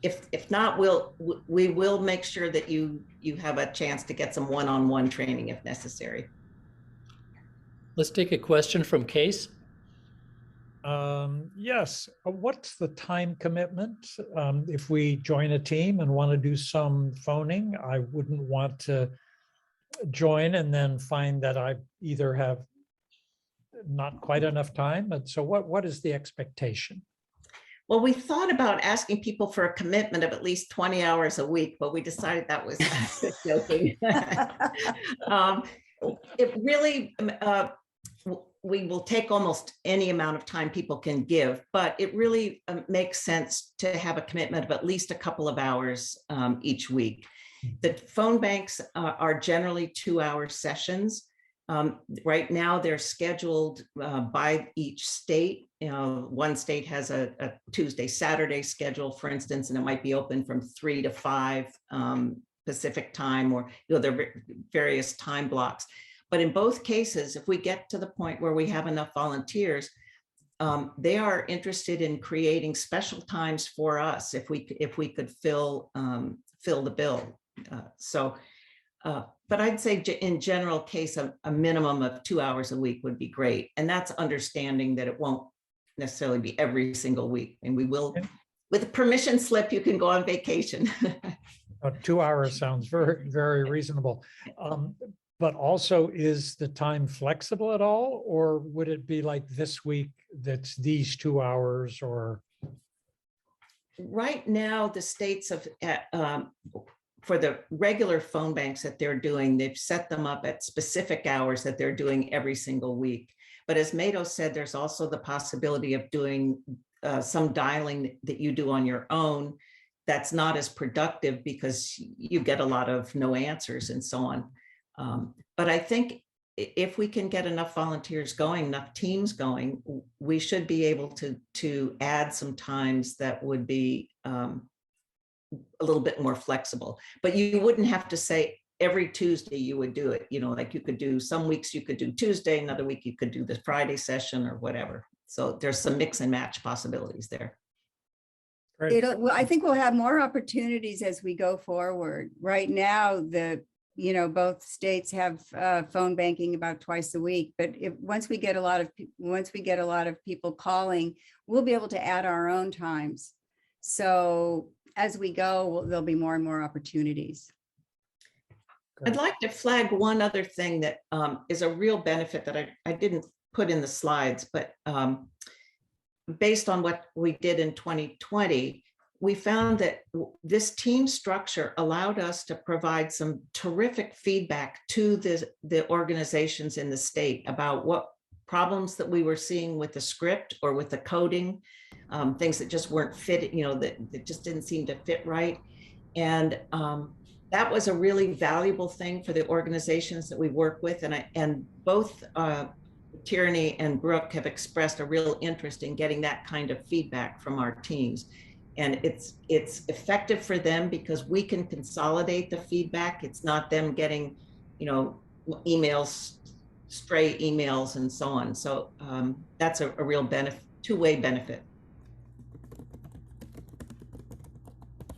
if not, we will make sure that you have a chance to get some one-on-one training if necessary. Let's take a question from Case. Yes. What's the time commitment? If we join a team and want to do some phoning, I wouldn't want to join and then find that I either have not quite enough time. And so what is the expectation? Well, we thought about asking people for a commitment of at least 20 hours a week, but we decided that was joking. It really, we will take almost any amount of time people can give, but it really makes sense to have a commitment of at least a couple of hours each week. The phone banks are generally 2-hour sessions. Right now, they're scheduled by each state. One state has a Tuesday, Saturday schedule, for instance, and it might be open from 3 to 5 Pacific time, or there are various time blocks. But in both cases, if we get to the point where we have enough volunteers, they are interested in creating special times for us if we could fill the bill. But I'd say in general case, a minimum of 2 hours a week would be great. And that's understanding that it won't necessarily be every single week. And we will, with a permission slip, you can go on vacation. 2 hours sounds very, very reasonable. But also, is the time flexible at all? Or would it be like this week, that's these 2 hours? Or right now, the states have, for the regular phone banks that they're doing, they've set them up at specific hours that they're doing every single week. But as Mado said, there's also the possibility of doing some dialing that you do on your own that's not as productive because you get a lot of no answers and so on. But I think if we can get enough volunteers going, enough teams going, we should be able to add some times that would be a little bit more flexible. But you wouldn't have to say every Tuesday you would do it. Like you could do some weeks you could do Tuesday, another week you could do the Friday session or whatever. So there's some mix and match possibilities there. Well, I think we'll have more opportunities as we go forward. Right now, both states have phone banking about twice a week, but once we get a lot of people calling, we'll be able to add our own times. So as we go, there'll be more and more opportunities. I'd like to flag one other thing that is a real benefit that I didn't put in the slides, but based on what we did in 2020, we found that this team structure allowed us to provide some terrific feedback to the organizations in the state about what problems that we were seeing with the script or with the coding, things that just weren't fit, that just didn't seem to fit right. And that was a really valuable thing for the organizations that we work with. And both Tierney and Brooke have expressed a real interest in getting that kind of feedback from our teams. And it's effective for them because we can consolidate the feedback. It's not them getting, emails, stray emails and so on. So that's a real benefit, two-way benefit.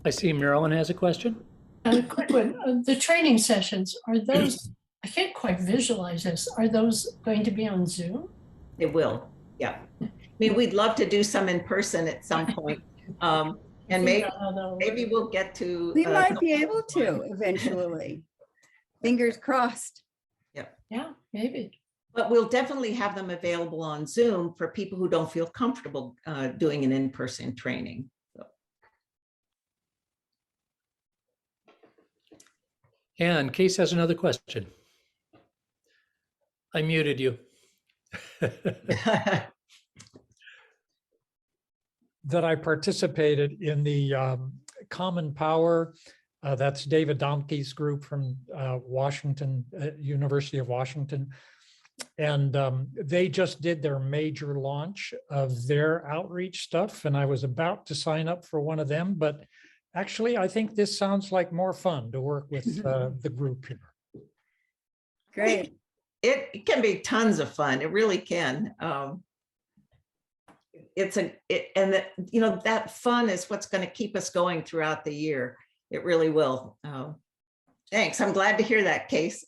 I see Marilyn has a question. A quick one. The training sessions, are those, I can't quite visualize this. Are those going to be on Zoom? They will, yeah. I mean, we'd love to do some in person at some point. And maybe we'll get to. We might be able to eventually. Fingers crossed. Yeah, maybe. But we'll definitely have them available on Zoom for people who don't feel comfortable doing an in-person training. So. And Case has another question. I muted you. That I participated in the Common Power, that's David Domke's group from Washington, University of Washington. And they just did their major launch of their outreach stuff. And I was about to sign up for one of them, but actually I think this sounds like more fun to work with the group here. Great. It can be tons of fun. It really can. That fun is what's going to keep us going throughout the year. It really will. Thanks. I'm glad to hear that, Case.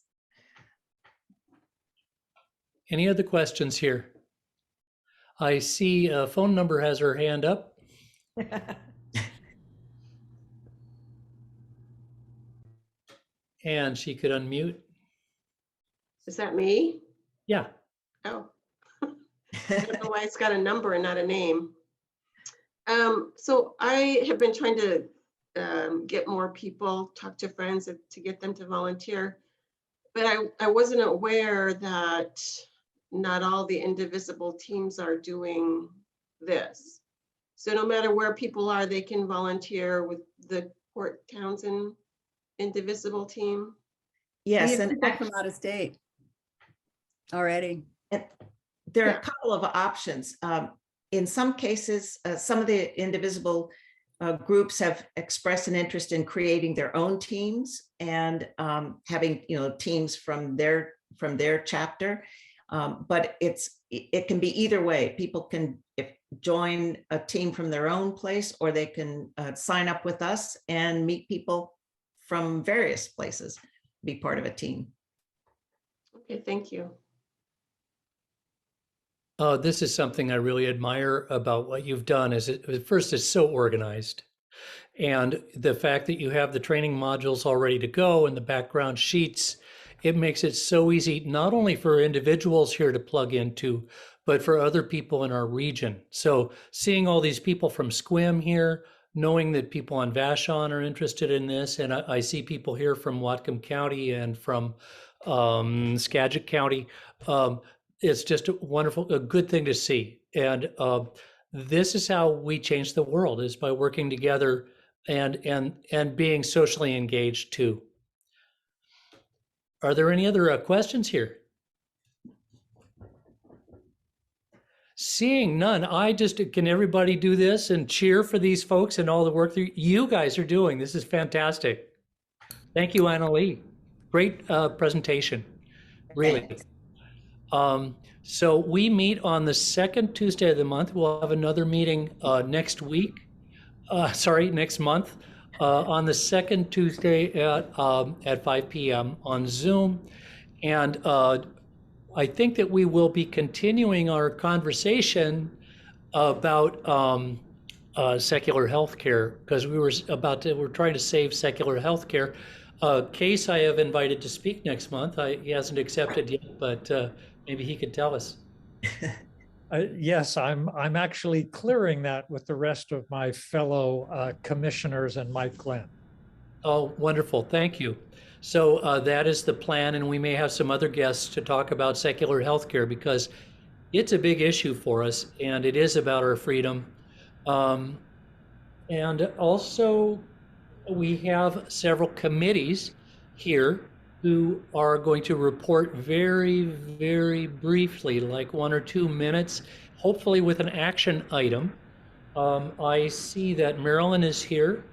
Any other questions here? I see a phone number has her hand up. And she could unmute. Is that me? Yeah. Oh. I don't know why it's got a number and not a name. So I have been trying to get more people, talk to friends to get them to volunteer. But I wasn't aware that not all the Indivisible teams are doing this. So no matter where people are, they can volunteer with the Port Townsend Indivisible team. Yes, We have and people from out of state already. there are a couple of options. In some cases, some of the Indivisible groups have expressed an interest in creating their own teams and having teams from their chapter. But it can be either way. People can join a team from their own place, or they can sign up with us and meet people from various places, be part of a team. Okay, thank you. This is something I really admire about what you've done. First, it's so organized. And the fact that you have the training modules all ready to go and the background sheets, it makes it so easy, not only for individuals here to plug into, but for other people in our region. So seeing all these people from SQUIM here, knowing that people on Vashon are interested in this, and I see people here from Whatcom County and from Skagit County. It's just a good thing to see. And this is how we change the world, is by working together and being socially engaged too. Are there any other questions here? Seeing none, can everybody do this and cheer for these folks and all the work that you guys are doing? This is fantastic. Thank you, Annalee. Great presentation, really. So we meet on the second Tuesday of the month. We'll have another meeting next month, on the second Tuesday at 5 p.m. on Zoom. And I think that we will be continuing our conversation about secular healthcare, because we're trying to save secular healthcare. Case I have invited to speak next month. He hasn't accepted yet, but maybe he could tell us. Yes, I'm actually clearing that with the rest of my fellow commissioners and Mike Glenn. Oh, wonderful. Thank you. So that is the plan, and we may have some other guests to talk about secular healthcare, because it's a big issue for us, and it is about our freedom. And also, we have several committees here who are going to report very, very briefly, like 1 or 2 minutes, hopefully with an action item. I see that Marilyn is here.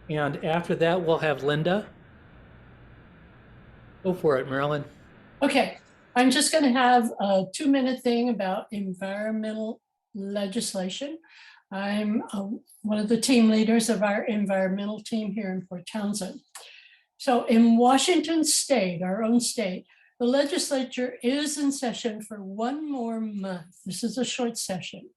And after that, we'll have Linda. Go for it, Marilyn. Okay, I'm just going to have a 2-minute thing about environmental legislation. I'm one of the team leaders of our environmental team here in Port Townsend. So in Washington State, our own state, the legislature is in session for 1 more month. This is a short session.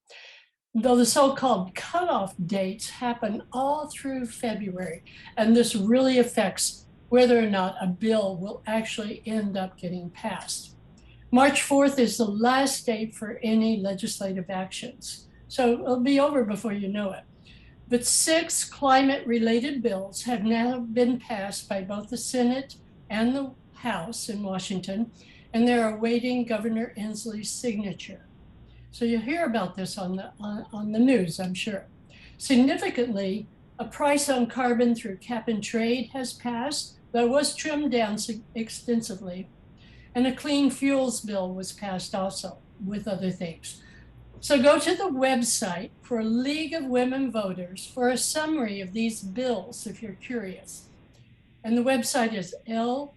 Though the so-called cutoff dates happen all through February, and this really affects whether or not a bill will actually end up getting passed. March 4th is the last date for any legislative actions. So it'll be over before you know it. But 6 climate-related bills have now been passed by both the Senate and the House in Washington, and they're awaiting Governor Inslee's signature. So you'll hear about this on the news, I'm sure. Significantly, a price on carbon through cap and trade has passed, though it was trimmed down extensively. And a clean fuels bill was passed also, with other things. So go to the website for League of Women Voters for a summary of these bills if you're curious. And the website is lwvwa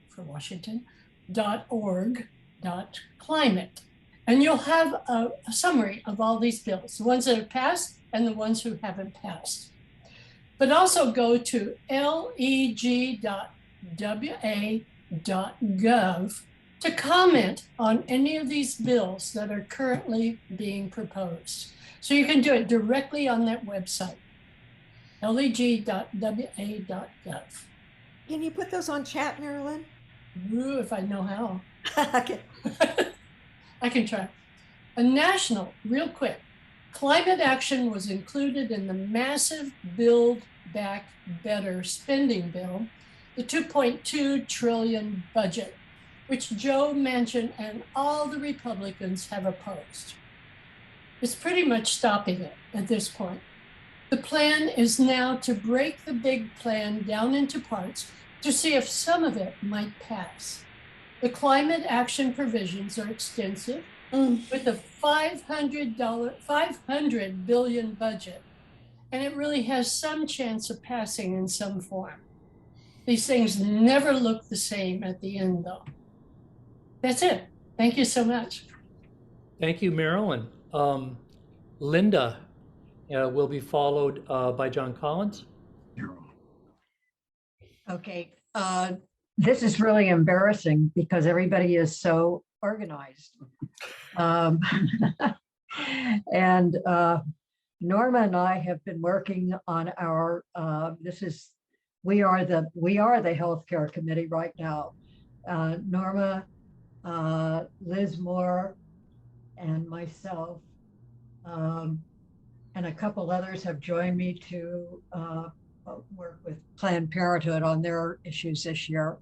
for Washington.org.climate. And you'll have a summary of all these bills, the ones that have passed and the ones who haven't passed. But also go to leg.wa.gov to comment on any of these bills that are currently being proposed. So you can do it directly on that website, leg.wa.gov. Can you put those on chat, Marilyn? Ooh, if I know how. Okay. I can try. A national, real quick, climate action was included in the massive Build Back Better spending bill, the 2.2 trillion budget, which Joe Manchin and all the Republicans have opposed. It's pretty much stopping it at this point. The plan is now to break the big plan down into parts to see if some of it might pass. The climate action provisions are extensive with a $500 billion budget, and it really has some chance of passing in some form. These things never look the same at the end, though. That's it. Thank you so much. Thank you, Marilyn. Linda will be followed by John Collins. Okay, this is really embarrassing because everybody is so organized. And Norma and I have been working on our, we are the healthcare committee right now. Norma, Liz Moore, and myself, and a couple others have joined me to work with Planned Parenthood on their issues this year,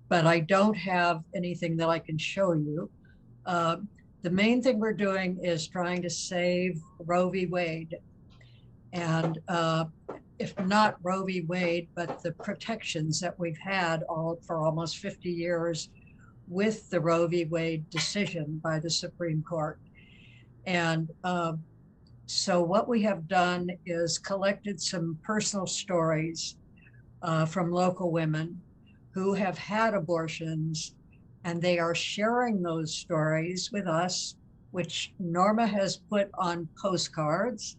but I don't have anything that I can show you. The main thing we're doing is trying to save Roe v. Wade, and if not Roe v. Wade, but the protections that we've had for almost 50 years with the Roe v. Wade decision by the Supreme Court. And so what we have done is collected some personal stories from local women who have had abortions, and they are sharing those stories with us, which Norma has put on postcards.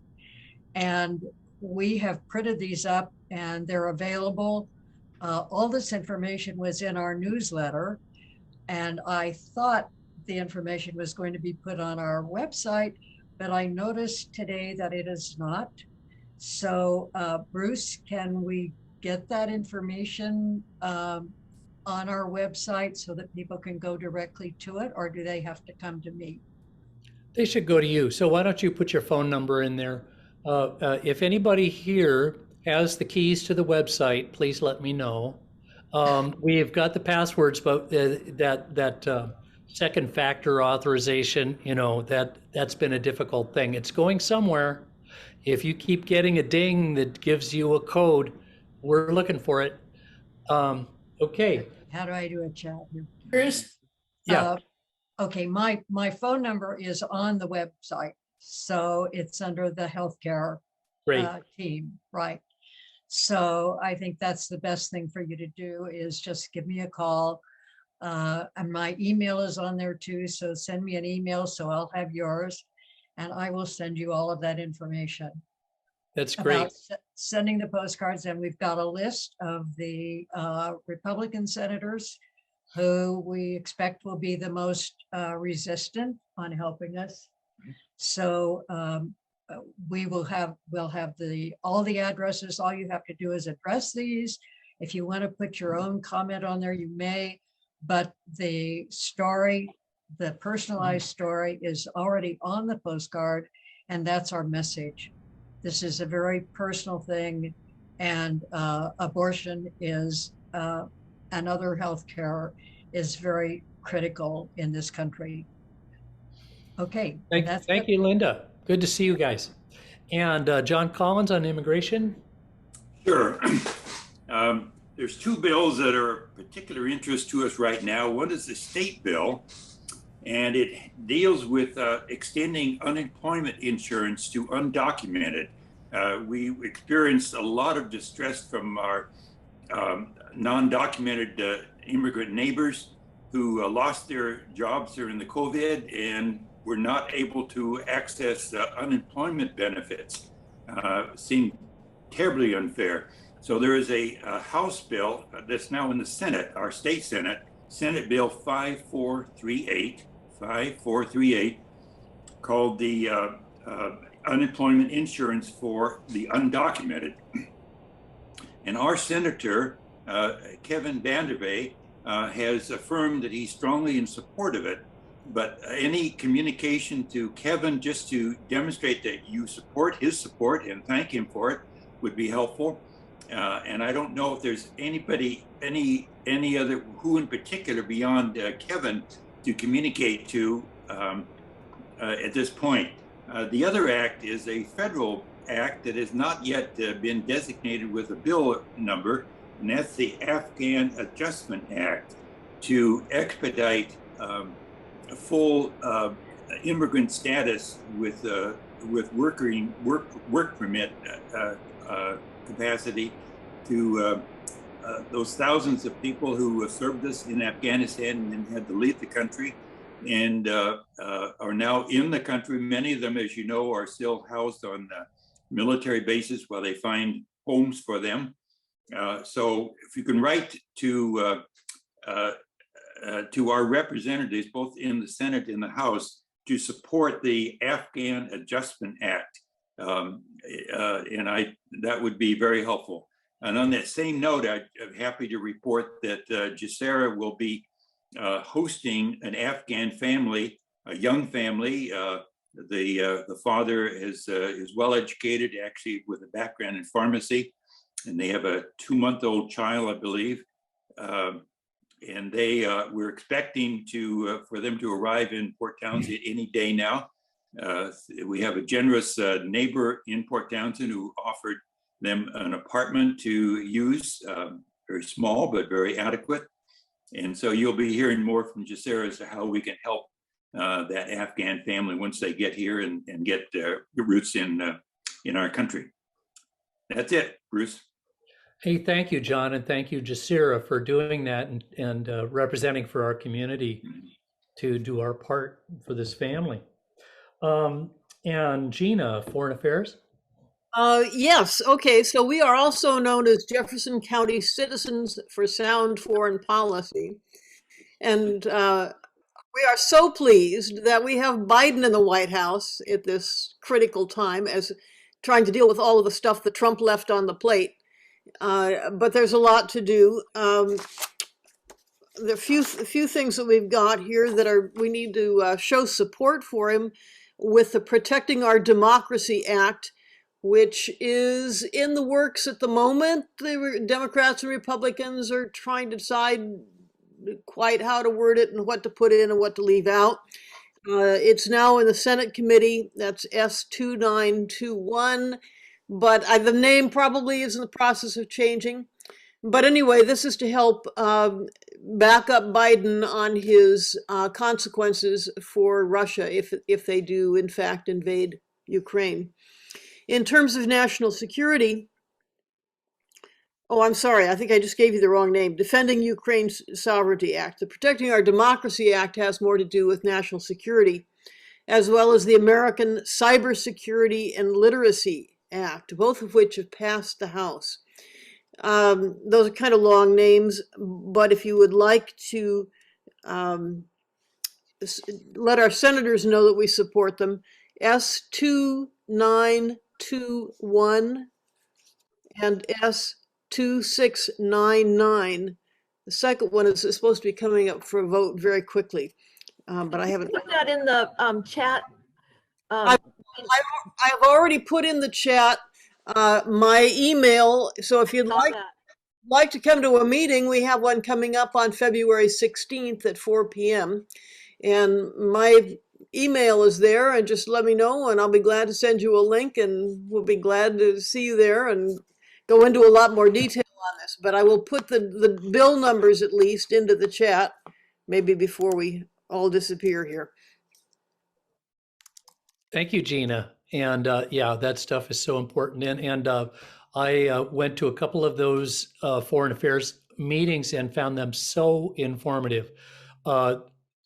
And we have printed these up and they're available. All this information was in our newsletter, and I thought the information was going to be put on our website, but I noticed today that it is not. So Bruce, can we get that information on our website so that people can go directly to it, or do they have to come to me? They should go to you. So why don't you put your phone number in there? If anybody here has the keys to the website, please let me know. We've got the passwords, but that second factor authorization, that's been a difficult thing. It's going somewhere. If you keep getting a ding that gives you a code, we're looking for it. Okay. How do I do a chat here? Chris? Yeah. Okay, my phone number is on the website, so it's under the healthcare team, right? So I think that's the best thing for you to do is just give me a call. And my email is on there too, so send me an email so I'll have yours, and I will send you all of that information. That's great. About sending the postcards, and we've got a list of the Republican senators who we expect will be the most resistant on helping us. So we'll have all the addresses. All you have to do is address these. If you want to put your own comment on there, you may, but the story, the personalized story is already on the postcard, and that's our message. This is a very personal thing, and abortion is and other health care is very critical in this country. Okay. Thank you, Linda. Good to see you guys. And John Collins on immigration. Sure. There's two bills that are of particular interest to us right now. One is the state bill, and it deals with extending unemployment insurance to undocumented. We experienced a lot of distress from our non-documented immigrant neighbors who lost their jobs during the COVID and were not able to access unemployment benefits. Seemed terribly unfair. So there is a House bill that's now in the Senate, our state Senate, Senate Bill 5438, called the unemployment insurance for the undocumented. And our senator, Kevin Vandervey, has affirmed that he's strongly in support of it. But any communication to Kevin just to demonstrate that you support his support and thank him for it would be helpful. And I don't know if there's anybody, any other, who in particular beyond Kevin to communicate to at this point. The other act is a federal act that has not yet been designated with a bill number, and that's the Afghan Adjustment Act to expedite full immigrant status with work permit capacity to those thousands of people who served us in Afghanistan and then had to leave the country and are now in the country. Many of them, as you know, are still housed on military bases while they find homes for them. So if you can write to our representatives, both in the Senate and the House, to support the Afghan Adjustment Act, and that would be very helpful. And on that same note, I'm happy to report that JSERA will be hosting an Afghan family, a young family. The father is well educated, actually with a background in pharmacy, and they have a 2-month-old child, I believe. And we're expecting for them to arrive in Port Townsend any day now. We have a generous neighbor in Port Townsend who offered them an apartment to use, very small but very adequate. And so you'll be hearing more from JSERA as to how we can help that Afghan family once they get here and get their roots in our country. That's it, Bruce. Hey, thank you, John, and thank you, JSERA, for doing that and representing for our community to do our part for this family. And Gina, Foreign Affairs? Yes, okay, so we are also known as Jefferson County Citizens for Sound Foreign Policy. And we are so pleased that we have Biden in the White House at this critical time as trying to deal with all of the stuff that Trump left on the plate. But there's a lot to do. The few things that we've got here that we need to show support for him with the Protecting Our Democracy Act, which is in the works at the moment. The Democrats and Republicans are trying to decide quite how to word it and what to put in and what to leave out. It's now in the Senate committee. That's S2921, but the name probably is in the process of changing. But anyway, this is to help back up Biden on his consequences for Russia if they do, in fact, invade Ukraine. In terms of national security, oh, I'm sorry, I think I just gave you the wrong name. Defending Ukraine's Sovereignty Act. The Protecting Our Democracy Act has more to do with national security, as well as the American Cybersecurity and Literacy Act, both of which have passed the House. Those are kind of long names, but if you would like to let our senators know that we support them, S2921 and S2699. The second one is supposed to be coming up for a vote very quickly, but I haven't. Put that in the chat. I've already put in the chat my email. So if you'd like to come to a meeting, we have one coming up on February 16th at 4 p.m. And my email is there, and just let me know and I'll be glad to send you a link, and we'll be glad to see you there and go into a lot more detail on this. But I will put the bill numbers at least into the chat, maybe before we all disappear here. Thank you, Gina. And yeah, that stuff is so important. And I went to a couple of those foreign affairs meetings and found them so informative.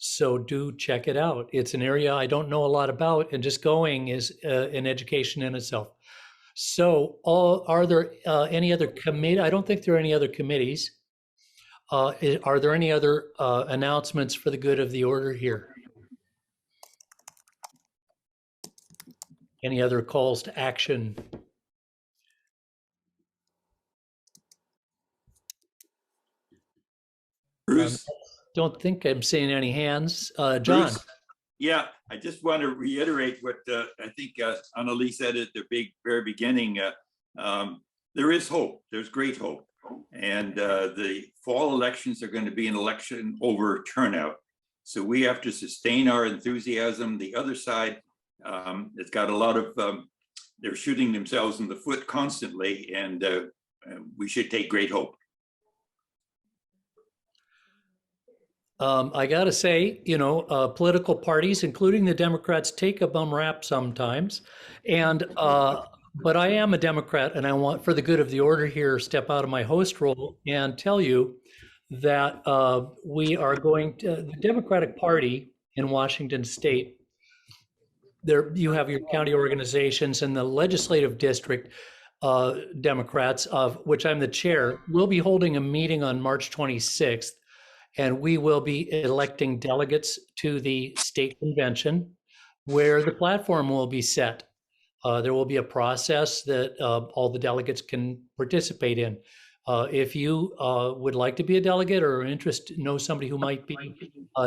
So do check it out. It's an area I don't know a lot about, and just going is an education in itself. So are there any other committee? I don't think there are any other committees. Are there any other announcements for the good of the order here? Any other calls to action? Bruce? Don't think I'm seeing any hands. John? Bruce? Yeah, I just want to reiterate what I think Annalee said at the very beginning. There is hope. There's great hope. And the fall elections are going to be an election over turnout. So we have to sustain our enthusiasm. The other side, it's got a lot of, they're shooting themselves in the foot constantly, and we should take great hope. I got to say, political parties, including the Democrats, take a bum rap sometimes. And but I am a Democrat, and I want, for the good of the order here, step out of my host role and tell you that we are going to the Democratic Party in Washington State. There, you have your county organizations and the legislative district Democrats, of which I'm the chair. We'll be holding a meeting on March 26th. And we will be electing delegates to the state convention where the platform will be set. There will be a process that all the delegates can participate in. If you would like to be a delegate or know somebody who might be,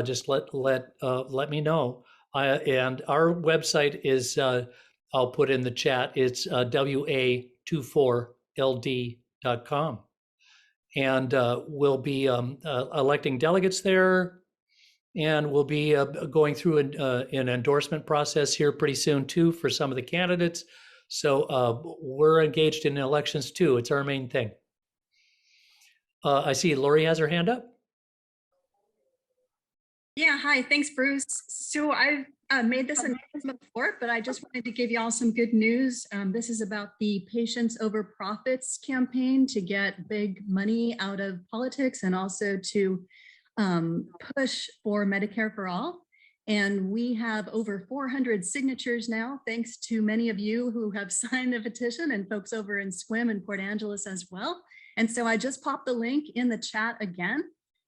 just let me know. And our website is, I'll put in the chat, it's wa24ld.com. And we'll be electing delegates there, and we'll be going through an endorsement process here pretty soon too for some of the candidates. So we're engaged in elections too. It's our main thing. I see Lori has her hand up. Yeah, hi, thanks, Bruce. So I've made this announcement before, but I just wanted to give you all some good news. This is about the Patients Over Profits campaign to get big money out of politics and also to push for Medicare for all. And we have over 400 signatures now, thanks to many of you who have signed the petition and folks over in Sequim and Port Angeles as well. And so I just popped the link in the chat again,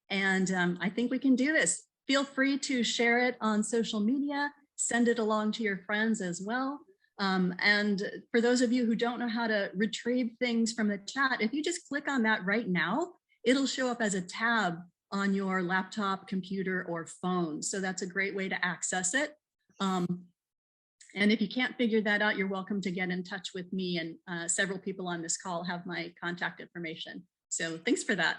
and I think we can do this. Feel free to share it on social media, send it along to your friends as well. And for those of you who don't know how to retrieve things from the chat, if you just click on that right now, it'll show up as a tab on your laptop, computer, or phone. So that's a great way to access it. And if you can't figure that out, you're welcome to get in touch with me, and several people on this call have my contact information. So thanks for that.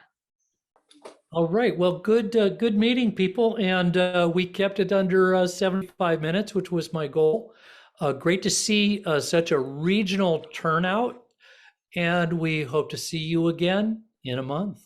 All right. Well, good meeting, people. And we kept it under 75 minutes, which was my goal. Great to see such a regional turnout. And we hope to see you again in a month.